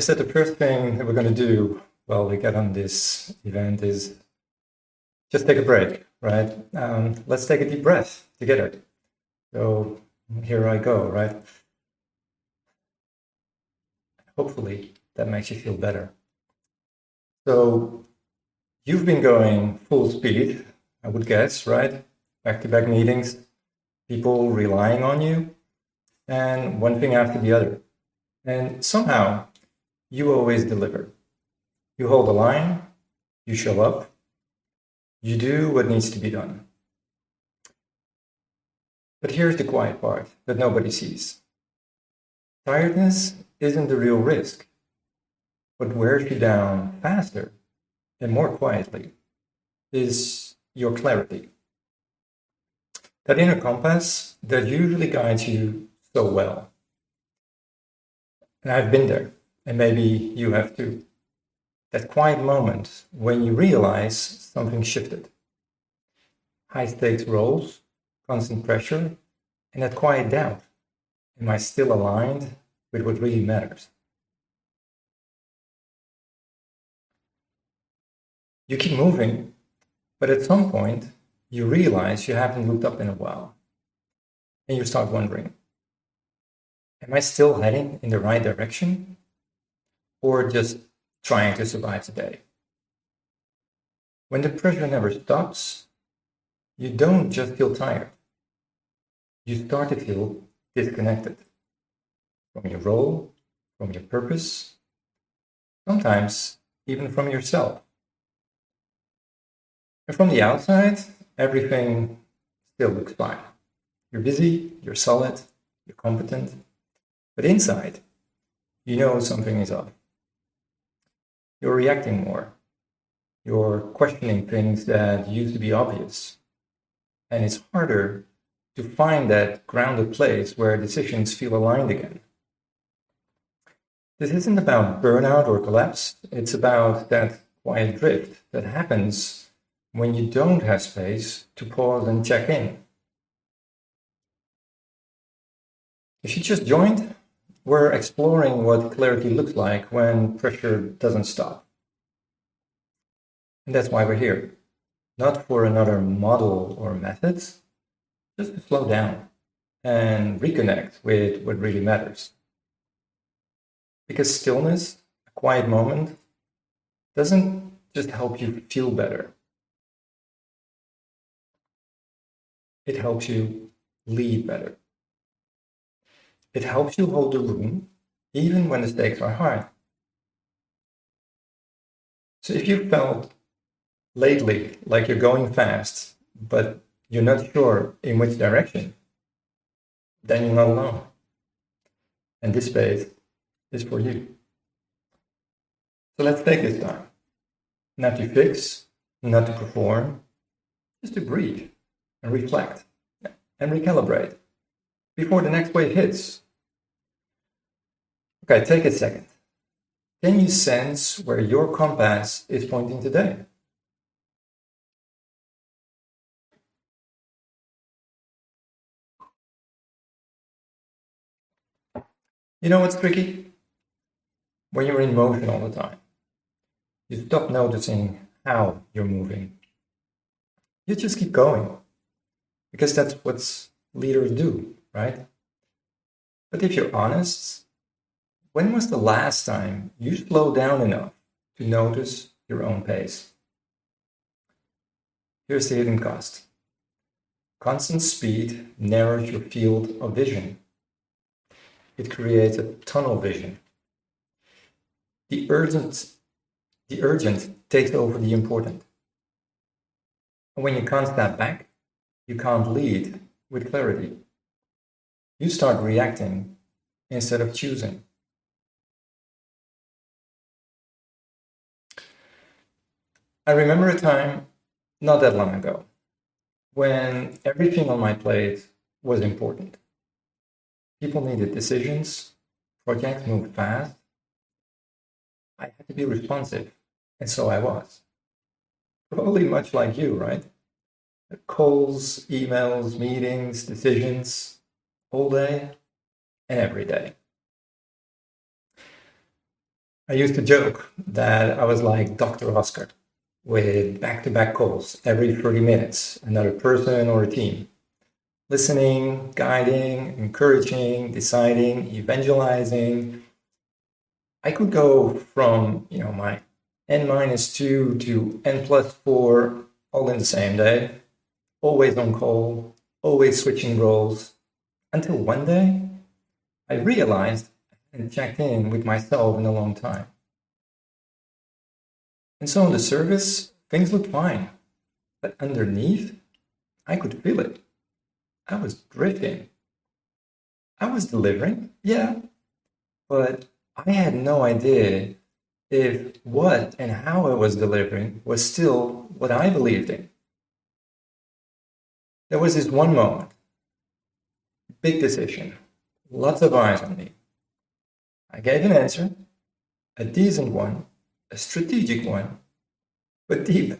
guess that the first thing that we're going to do while we get on this event is just take a break, right? Let's take a deep breath together. So here I go, right? Hopefully that makes you feel better. So you've been going full speed, I would guess, right? Back-to-back meetings, people relying on you, and one thing after the other. And somehow you always deliver. You hold the line, you show up, you do what needs to be done. But here's the quiet part that nobody sees. Tiredness isn't the real risk. What wears you down faster and more quietly is your clarity. That inner compass that usually guides you so well. And I've been there, and maybe you have too. That quiet moment when you realize something shifted. High stakes roles, constant pressure, and that quiet doubt. Am I still aligned with what really matters? You keep moving, but at some point you realize you haven't looked up in a while. And you start wondering, am I still heading in the right direction? Or just trying to survive today? When the pressure never stops, you don't just feel tired. You start to feel disconnected from your role, from your purpose, sometimes even from yourself. And from the outside, everything still looks fine. You're busy, you're solid, you're competent, but inside, you know something is up. You're reacting more. You're questioning things that used to be obvious. And it's harder to find that grounded place where decisions feel aligned again. This isn't about burnout or collapse. It's about that quiet drift that happens when you don't have space to pause and check in. If you just joined, we're exploring what clarity looks like when pressure doesn't stop. And that's why we're here. Not for another model or method, just to slow down and reconnect with what really matters. Because stillness, a quiet moment, doesn't just help you feel better. It helps you lead better. It helps you hold the room even when the stakes are high. So if you felt lately like you're going fast, but you're not sure in which direction, then you're not alone. And this space is for you. So let's take this time. Not to fix, not to perform, just to breathe and reflect and recalibrate before the next wave hits. Okay, take a second. Can you sense where your compass is pointing today? You know what's tricky? When you're in motion all the time, you stop noticing how you're moving. You just keep going, because that's what leaders do, right? But if you're honest, when was the last time you slowed down enough to notice your own pace? Here's the hidden cost. Constant speed narrows your field of vision. It creates a tunnel vision. The urgent takes over the important. And when you can't step back, you can't lead with clarity. You start reacting instead of choosing. I remember a time not that long ago when everything on my plate was important. People needed decisions, projects moved fast. I had to be responsive, and so I was. Probably much like you, right? Calls, emails, meetings, decisions, all day and every day. I used to joke that I was like Dr. Oscar with back-to-back calls every 30 minutes, another person or a team. Listening, guiding, encouraging, deciding, evangelizing. I could go from, my N-2 to N+4 all in the same day, always on call, always switching roles, until one day I realized and checked in with myself in a long time. And so on the surface, things looked fine, but underneath, I could feel it. I was drifting. I was delivering, yeah, but I had no idea if what and how I was delivering was still what I believed in. There was this one moment, big decision, lots of eyes on me. I gave an answer, a decent one, a strategic one, but deep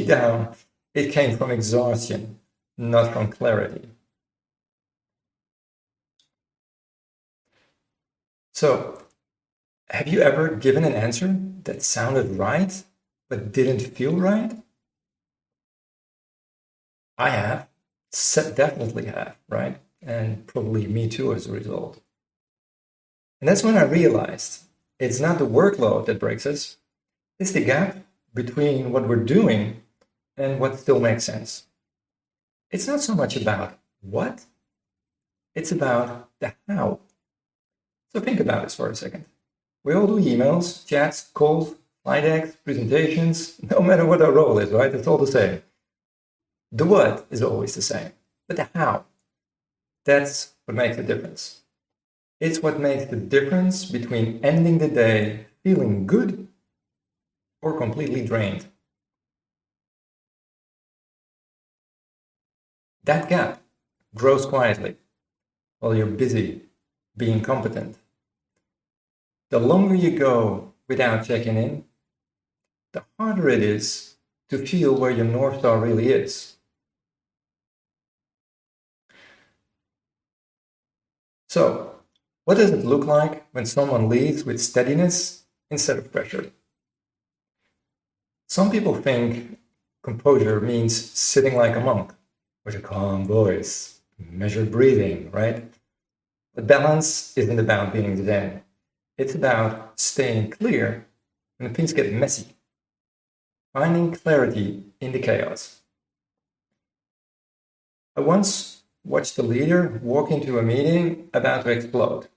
down, it came from exhaustion, not from clarity. So, have you ever given an answer that sounded right, but didn't feel right? I have, definitely have, right? And probably me too as a result. And that's when I realized it's not the workload that breaks us, it's the gap between what we're doing and what still makes sense. It's not so much about what, it's about the how. So think about this for a second. We all do emails, chats, calls, slide decks, presentations, no matter what our role is, right? It's all the same. The what is always the same, but the how, that's what makes the difference. It's what makes the difference between ending the day feeling good or completely drained. That gap grows quietly while you're busy being competent. The longer you go without checking in, the harder it is to feel where your North Star really is. So, what does it look like when someone leads with steadiness instead of pressure? Some people think composure means sitting like a monk with a calm voice, measured breathing, right? But balance isn't about being zen. It's about staying clear when things get messy, finding clarity in the chaos. I once watched a leader walk into a meeting about to explode.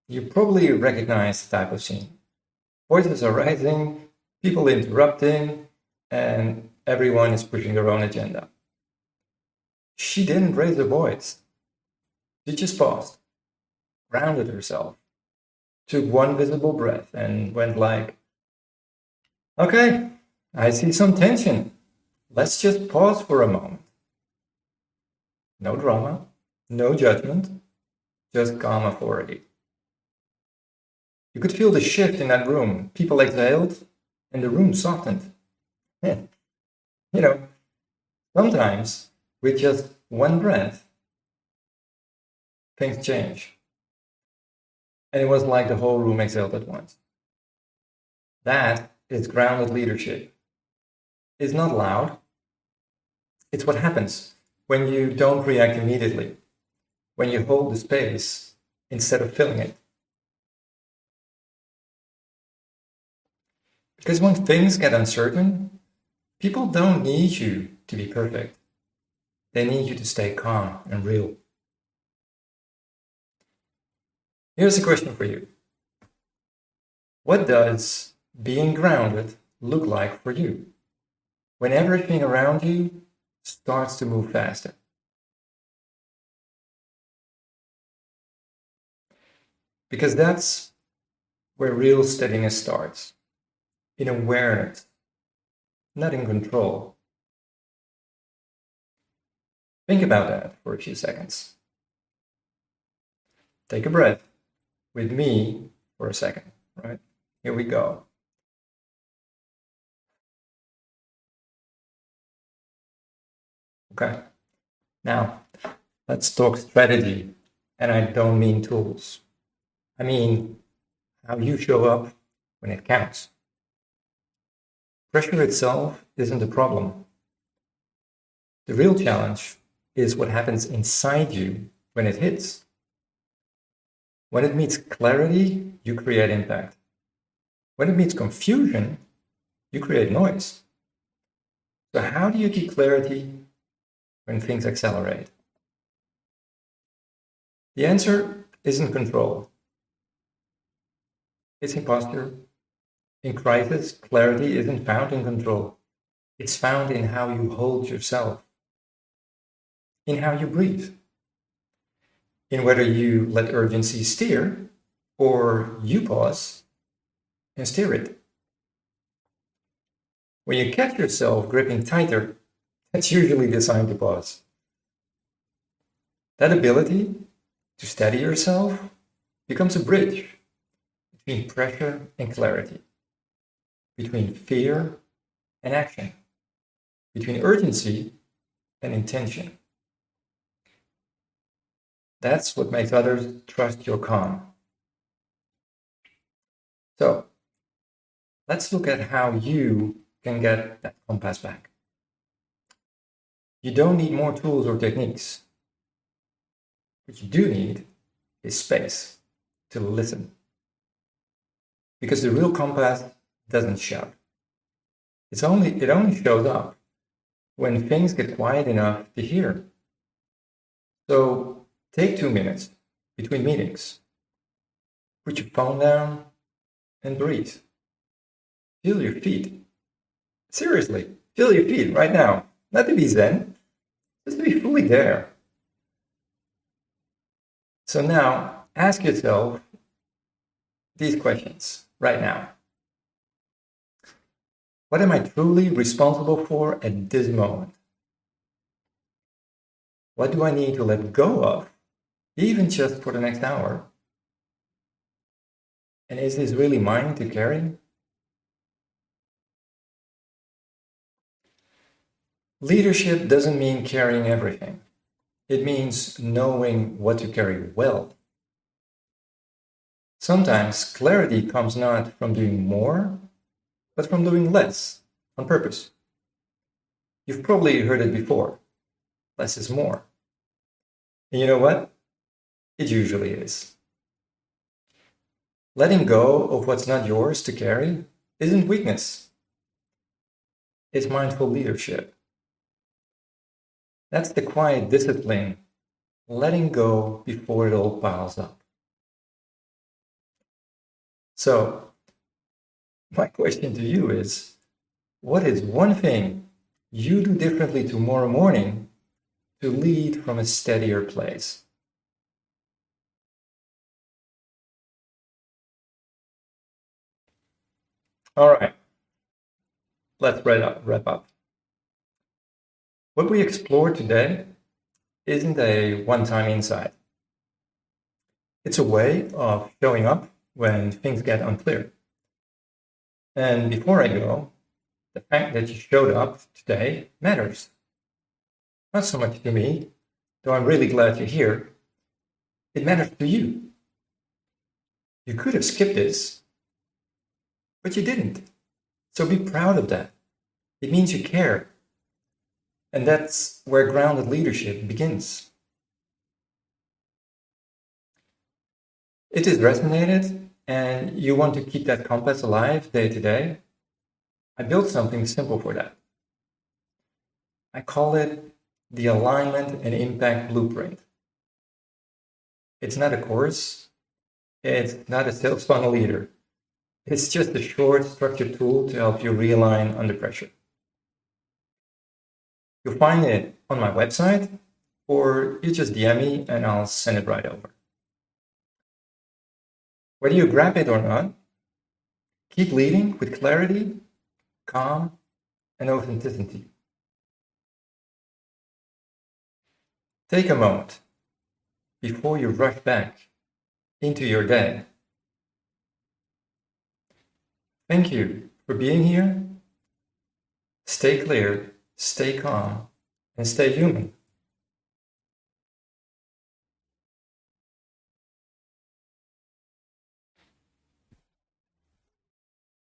You probably recognize the type of scene. Voices are rising, people interrupting, and everyone is pushing their own agenda. She didn't raise her voice. She just paused, grounded herself, took one visible breath, and went like, okay, I see some tension. Let's just pause for a moment. No drama, no judgment, just calm authority. You could feel the shift in that room. People exhaled, and the room softened. Sometimes with just one breath, things change. And it was like the whole room exhaled at once. That is grounded leadership. It's not loud. It's what happens when you don't react immediately, when you hold the space instead of filling it. Because when things get uncertain, people don't need you to be perfect. They need you to stay calm and real. Here's a question for you. What does being grounded look like for you when everything around you starts to move faster? Because that's where real steadiness starts, in awareness, not in control. Think about that for a few seconds. Take a breath with me for a second, right? Here we go. Okay, now let's talk strategy, and I don't mean tools. I mean how you show up when it counts. Pressure itself isn't the problem. The real challenge is what happens inside you when it hits. When it meets clarity, you create impact. When it meets confusion, you create noise. So how do you keep clarity when things accelerate? The answer isn't control. It's imposture. In crisis, clarity isn't found in control. It's found in how you hold yourself, in how you breathe, in whether you let urgency steer or you pause and steer it. When you catch yourself gripping tighter, that's usually the sign to pause. That ability to steady yourself becomes a bridge between pressure and clarity, between fear and action, between urgency and intention. That's what makes others trust your calm. So let's look at how you can get that compass back. You don't need more tools or techniques. What you do need is space to listen. Because the real compass doesn't shout. It only shows up when things get quiet enough to hear. So take 2 minutes between meetings. Put your phone down and breathe. Feel your feet. Seriously, feel your feet right now. Not to be zen, just to be fully there. So now ask yourself these questions right now. What am I truly responsible for at this moment? What do I need to let go of, even just for the next hour? And is this really mine to carry? Leadership doesn't mean carrying everything. It means knowing what to carry well. Sometimes clarity comes not from doing more, but from doing less on purpose. You've probably heard it before. Less is more. And you know what? It usually is. Letting go of what's not yours to carry isn't weakness. It's mindful leadership. That's the quiet discipline, letting go before it all piles up. So, my question to you is, what is one thing you do differently tomorrow morning to lead from a steadier place? All right, let's wrap up. What we explored today isn't a one-time insight. It's a way of showing up when things get unclear. And before I go, the fact that you showed up today matters. Not so much to me, though I'm really glad you're here. It matters to you. You could have skipped this, but you didn't. So be proud of that. It means you care. And that's where grounded leadership begins. If this resonated and you want to keep that compass alive day to day, I built something simple for that. I call it the Alignment and Impact Blueprint. It's not a course. It's not a sales funnel either. It's just a short, structured tool to help you realign under pressure. You'll find it on my website, or you just DM me and I'll send it right over. Whether you grab it or not, keep leading with clarity, calm, and authenticity. Take a moment before you rush back into your day. Thank you for being here. Stay clear, stay calm, and stay human.